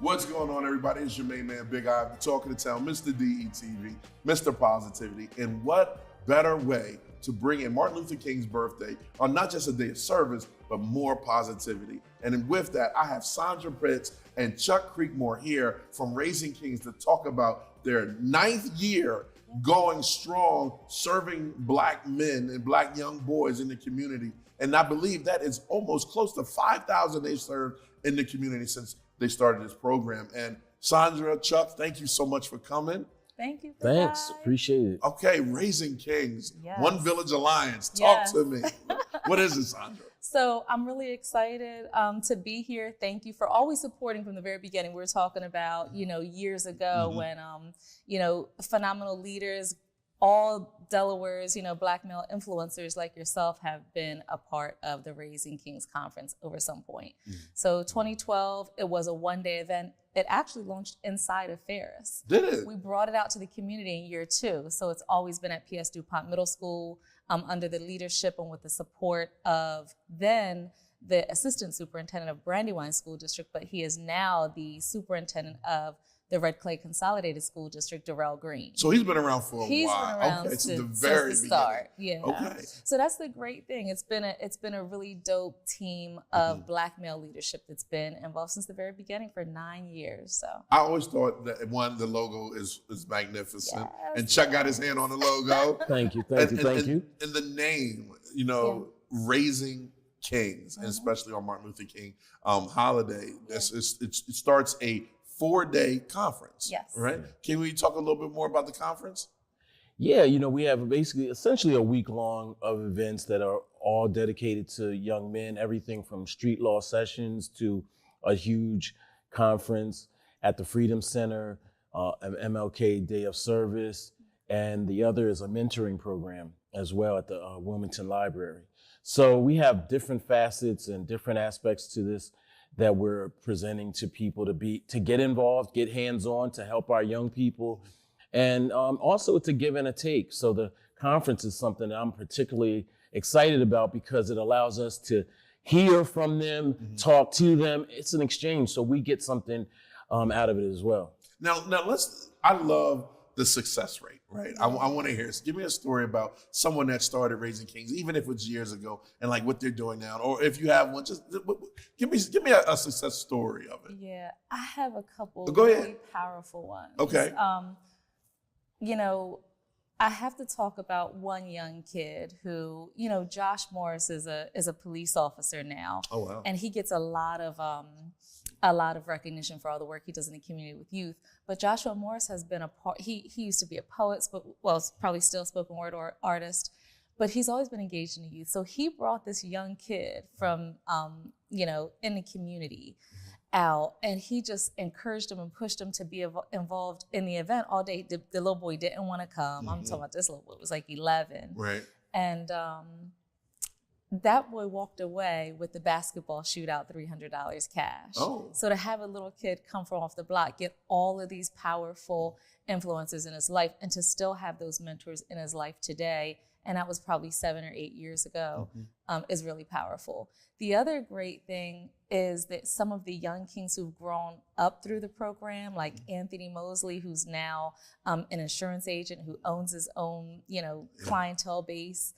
What's going on, everybody? It's your main man, Big I, talking to town, Mr. DETV, Mr. Positivity. And what better way to bring in Martin Luther King's birthday on not just a day of service, but more positivity. And with that, I have Chandra and Chuck Creekmur here from Raising Kings to talk about their 9th year going strong, serving Black men and Black young boys in the community. And I believe that is almost close to 5,000 they've served in the community since they started this program. And Chandra, Chuck, thank you so much for coming. Thank you. Thanks, appreciate it. Okay, Raising Kings, Yes. One Village Alliance. Talk to me. What is it, Chandra? So I'm really excited to be here. Thank you for always supporting from the very beginning. We were talking about, years ago when, phenomenal leaders, all Delaware's, Black male influencers like yourself have been a part of the Raising Kings Conference over some point. So 2012, it was a one-day event. It actually launched inside of Ferris. Did it? We brought it out to the community in year 2. So it's always been at P.S. DuPont Middle School under the leadership and with the support of then the assistant superintendent of Brandywine School District, but he is now the superintendent of the Red Clay Consolidated School District, Darrell Green. So he's been around for a while. He's been around okay, since the very the start. beginning. Yeah. Okay. So that's the great thing. It's been a really dope team of Black male leadership that's been involved since the very beginning for 9 years. So I always thought that the logo is magnificent. Yes. And Chuck got his hand on the logo. Thank you. And you. And the name, Raising Kings, and especially on Martin Luther King holiday, it starts a 4-day conference. Yes. Right? Can we talk a little bit more about the conference? Yeah, we have essentially a week long of events that are all dedicated to young men, everything from street law sessions to a huge conference at the Freedom Center, an MLK Day of Service, and the other is a mentoring program as well at the Wilmington Library. So we have different facets and different aspects to this that we're presenting to people to get involved, get hands-on, to help our young people, and also to give and a take. So the conference is something that I'm particularly excited about because it allows us to hear from them, talk to them. It's an exchange, so we get something out of it as well. Now I love the success rate, right? I want to hear this. Give me a story about someone that started Raising Kings, even if it's years ago, and like what they're doing now, or if you have one, just give me a success story of it. yeah, I have a couple Go really ahead. powerful ones. Okay. I have to talk about one young kid who, Josh Morris is a police officer now. Oh, wow. And he gets a lot of recognition for all the work he does in the community with youth. But Joshua Morris has been a part. He used to be a poet, probably still spoken word or artist, but he's always been engaged in the youth. So he brought this young kid from, in the community out, and he just encouraged him and pushed him to be involved in the event all day. The little boy didn't want to come. I'm talking about this little boy. It was like 11. Right. And that boy walked away with the basketball shootout, $300 cash. Oh. So to have a little kid come from off the block, get all of these powerful influences in his life, and to still have those mentors in his life today, and that was probably 7 or 8 years ago, is really powerful. The other great thing is that some of the young kings who've grown up through the program, like Anthony Mosley, who's now an insurance agent who owns his own, clientele base.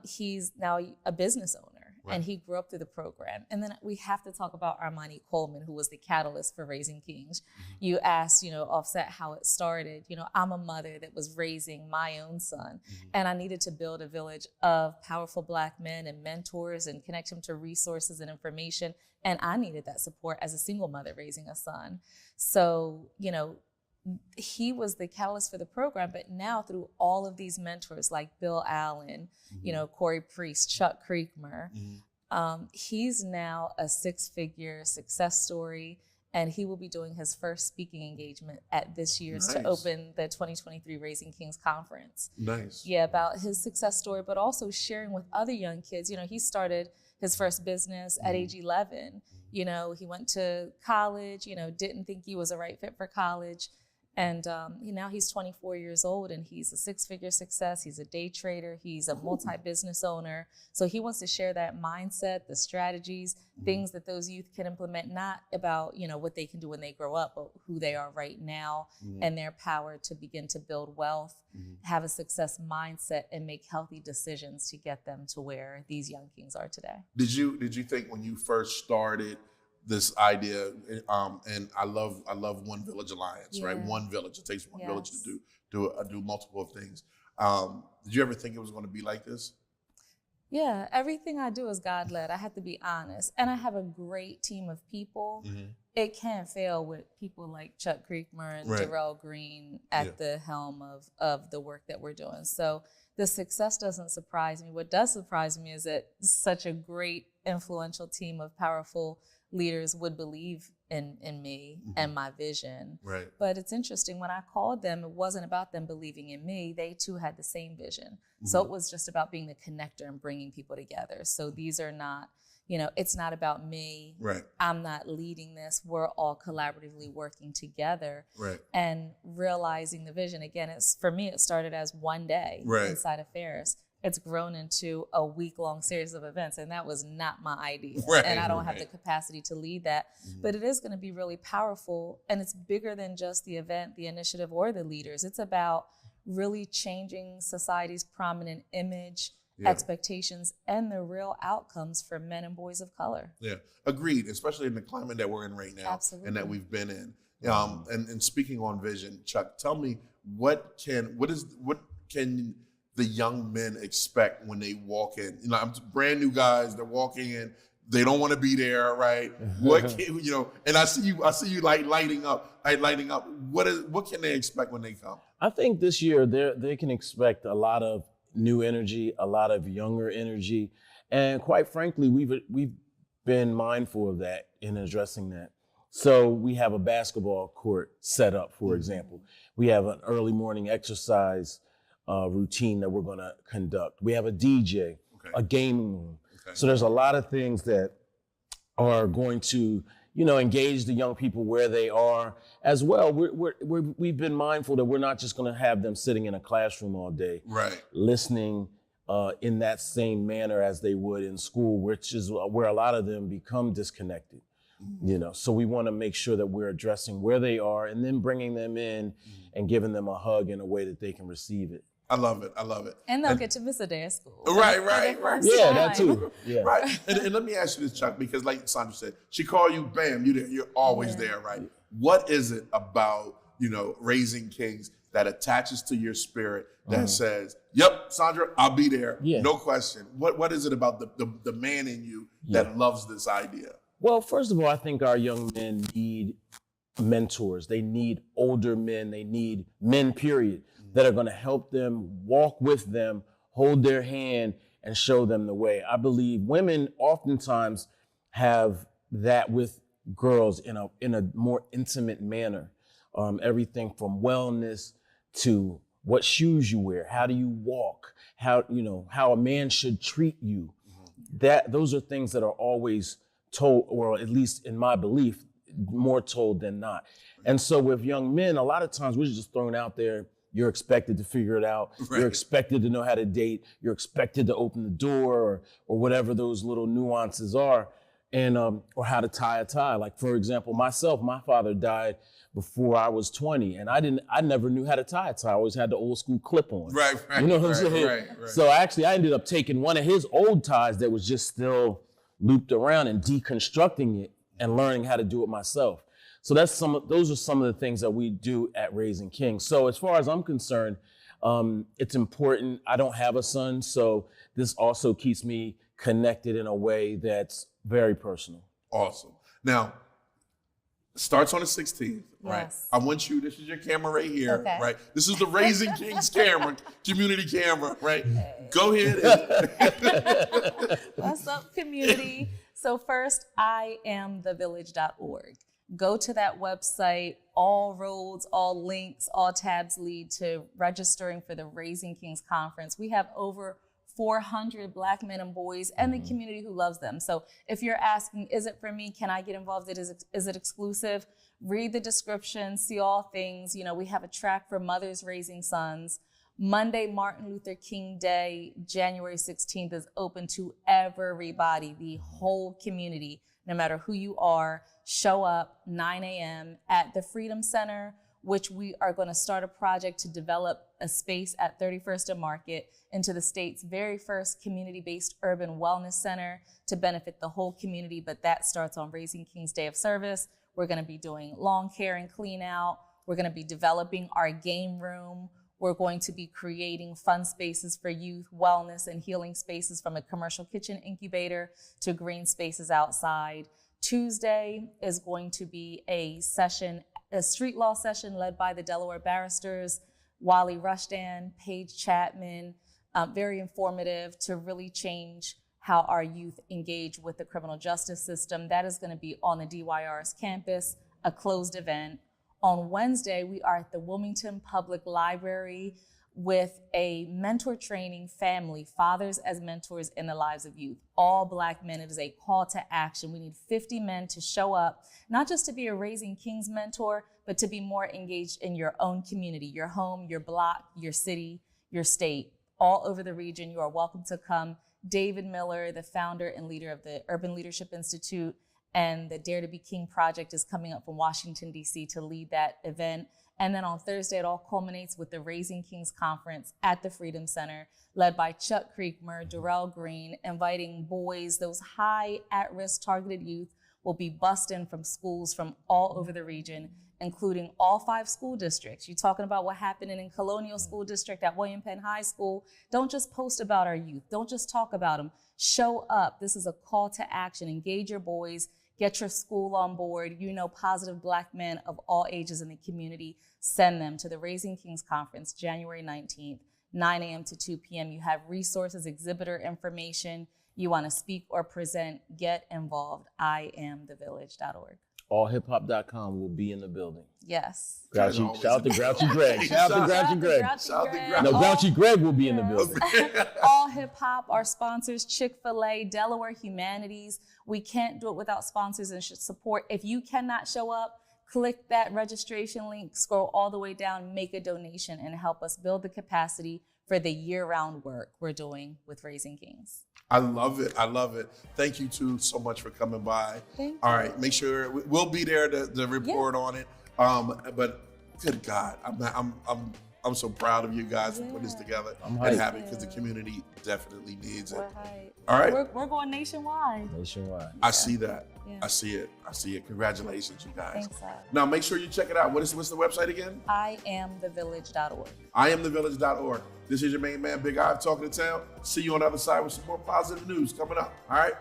He's now a business owner, and he grew up through the program. And then we have to talk about Armani Coleman, who was the catalyst for Raising Kings. You asked, Offset, how it started. I'm a mother that was raising my own son, and I needed to build a village of powerful Black men and mentors and connect him to resources and information. And I needed that support as a single mother raising a son. So, he was the catalyst for the program, but now through all of these mentors like Bill Allen, Corey Priest, Chuck Creekmur, he's now a 6-figure success story, and he will be doing his first speaking engagement at this year's to open the 2023 Raising Kings Conference. Nice. Yeah, about his success story, but also sharing with other young kids. He started his first business at age 11. He went to college, didn't think he was a right fit for college. And now he's 24 years old and he's a 6-figure success. He's a day trader. He's a multi-business owner. So he wants to share that mindset, the strategies, things that those youth can implement, not about, what they can do when they grow up, but who they are right now and their power to begin to build wealth, have a success mindset, and make healthy decisions to get them to where these young kings are today. Did you think when you first started this idea, and I love One Village Alliance, right? One village. It takes one village to do multiple things. Did you ever think it was going to be like this? Yeah, everything I do is God-led. I have to be honest. And I have a great team of people. It can't fail with people like Chuck Creekmur and Darrell Green at the helm of the work that we're doing. So the success doesn't surprise me. What does surprise me is that such a great, influential team of powerful leaders would believe in me and my vision. Right. But it's interesting, when I called them, it wasn't about them believing in me. They too had the same vision. So it was just about being the connector and bringing people together. So these are not, it's not about me. Right. I'm not leading this. We're all collaboratively working together. Right. And realizing the vision. Again, for me, it started as one day inside of Ferris. It's grown into a week-long series of events, and that was not my idea. And I don't have the capacity to lead that. But it is going to be really powerful, and it's bigger than just the event, the initiative, or the leaders. It's about really changing society's prominent image, expectations, and the real outcomes for men and boys of color. Yeah, agreed, especially in the climate that we're in right now. Absolutely. And that we've been in. And speaking on vision, Chuck, tell me, what can the young men expect when they walk in? I'm brand new guys, they're walking in, they don't want to be there, right? What can, and I see you like lighting up. What can they expect when they come? I think this year they can expect a lot of new energy, a lot of younger energy, and quite frankly, we've been mindful of that in addressing that. So we have a basketball court set up, for example. We have an early morning exercise routine that we're going to conduct. We have a DJ, a gaming room. So there's a lot of things that are going to, engage the young people where they are as well. We've been mindful that we're not just going to have them sitting in a classroom all day, listening in that same manner as they would in school, which is where a lot of them become disconnected. So we want to make sure that we're addressing where they are and then bringing them in and giving them a hug in a way that they can receive it. I love it. And they'll get to miss a day of school. Right. Yeah, that too. Yeah. Right. And let me ask you this, Chuck, because like Chandra said, she called you, bam, you're there. You're always there, right? What is it about, Raising Kings that attaches to your spirit that says, yep, Chandra, I'll be there. Yeah. No question. What is it about the man in you that loves this idea? Well, first of all, I think our young men need mentors. They need older men. They need men, period, that are going to help them, walk with them, hold their hand, and show them the way. I believe women oftentimes have that with girls in a more intimate manner. Everything from wellness to what shoes you wear, how do you walk, how a man should treat you. Those are things that are always told, or at least in my belief, more told than not. And so with young men, a lot of times we're just thrown out there. You're expected to figure it out. Right. You're expected to know how to date. You're expected to open the door or whatever those little nuances are, and or how to tie a tie. Like, for example, myself, my father died before I was 20, and I never knew how to tie a tie. I always had the old school clip on. Right. You know what I'm saying? Right. So actually, I ended up taking one of his old ties that was just still looped around and deconstructing it and learning how to do it myself. So those are some of the things that we do at Raising Kings. So as far as I'm concerned, it's important. I don't have a son, so this also keeps me connected in a way that's very personal. Awesome. Now, starts on the 16th, right? Yes. I want you, this is your camera right here, right? This is the Raising Kings camera, community camera, right? Go ahead. What's up, community? So first, IamTheVillage.org. Go to that website. All roads, all links, all tabs lead to registering for the Raising Kings Conference. We have over 400 Black men and boys and the community who loves them. So if you're asking, is it for me? Can I get involved? Is it exclusive? Read the description, see all things. You know, we have a track for mothers raising sons. Monday, Martin Luther King Day, January 16th, is open to everybody, the whole community, no matter who you are. Show up 9 a.m. at the Freedom Center, which we are going to start a project to develop a space at 31st and Market into the state's very first community-based urban wellness center to benefit the whole community. But that starts on Raising King's Day of Service. We're going to be doing lawn care and clean out. We're going to be developing our game room. We're going to be creating fun spaces for youth, wellness, and healing spaces, from a commercial kitchen incubator to green spaces outside. Tuesday is going to be a street law session led by the Delaware barristers, Wally Rushdan, Paige Chapman, very informative to really change how our youth engage with the criminal justice system. That is going to be on the DYR's campus, a closed event. On Wednesday, we are at the Wilmington Public Library with a mentor training family, fathers as mentors in the lives of youth, all Black men. It is a call to action. We need 50 men to show up, not just to be a Raising Kings mentor, but to be more engaged in your own community, your home, your block, your city, your state, all over the region. You are welcome to come. David Miller, the founder and leader of the Urban Leadership Institute and the Dare to Be King project, is coming up from Washington, D.C. to lead that event. And then on Thursday, it all culminates with the Raising Kings Conference at the Freedom Center, led by Chuck Creekmur, Darrell Green, inviting boys. Those high at-risk targeted youth will be bussed in from schools from all over the region, including all 5 school districts. You're talking about what happened in Colonial School District at William Penn High School. Don't just post about our youth. Don't just talk about them. Show up. This is a call to action. Engage your boys. Get your school on board. You know positive Black men of all ages in the community. Send them to the Raising Kings Conference, January 19th, 9 a.m. to 2 p.m. You have resources, exhibitor information. You want to speak or present, get involved. IamTheVillage.org. allhiphop.com will be in the building. Yes. Shout out to Grouchy Greg. Shout out to Grouchy Greg. No, Grouchy Greg will be in the building. All Hip Hop, our sponsors, Chick-fil-A, Delaware Humanities. We can't do it without sponsors and support. If you cannot show up, click that registration link, scroll all the way down, make a donation, and help us build the capacity for the year-round work we're doing with Raising Kings. I love it. I love it. Thank you two so much for coming by. Thank you. All right, make sure we'll be there to report on it. But good God, I'm so proud of you guys for putting this together and having it, because the community definitely needs it. All right, we're going nationwide. I see that. Yeah. I see it. Congratulations, you guys. Thanks, Al. Now make sure you check it out. What's the website again? IamTheVillage.org. IamTheVillage.org. This is your main man, Big Ive, talking to town. See you on the other side with some more positive news coming up. All right.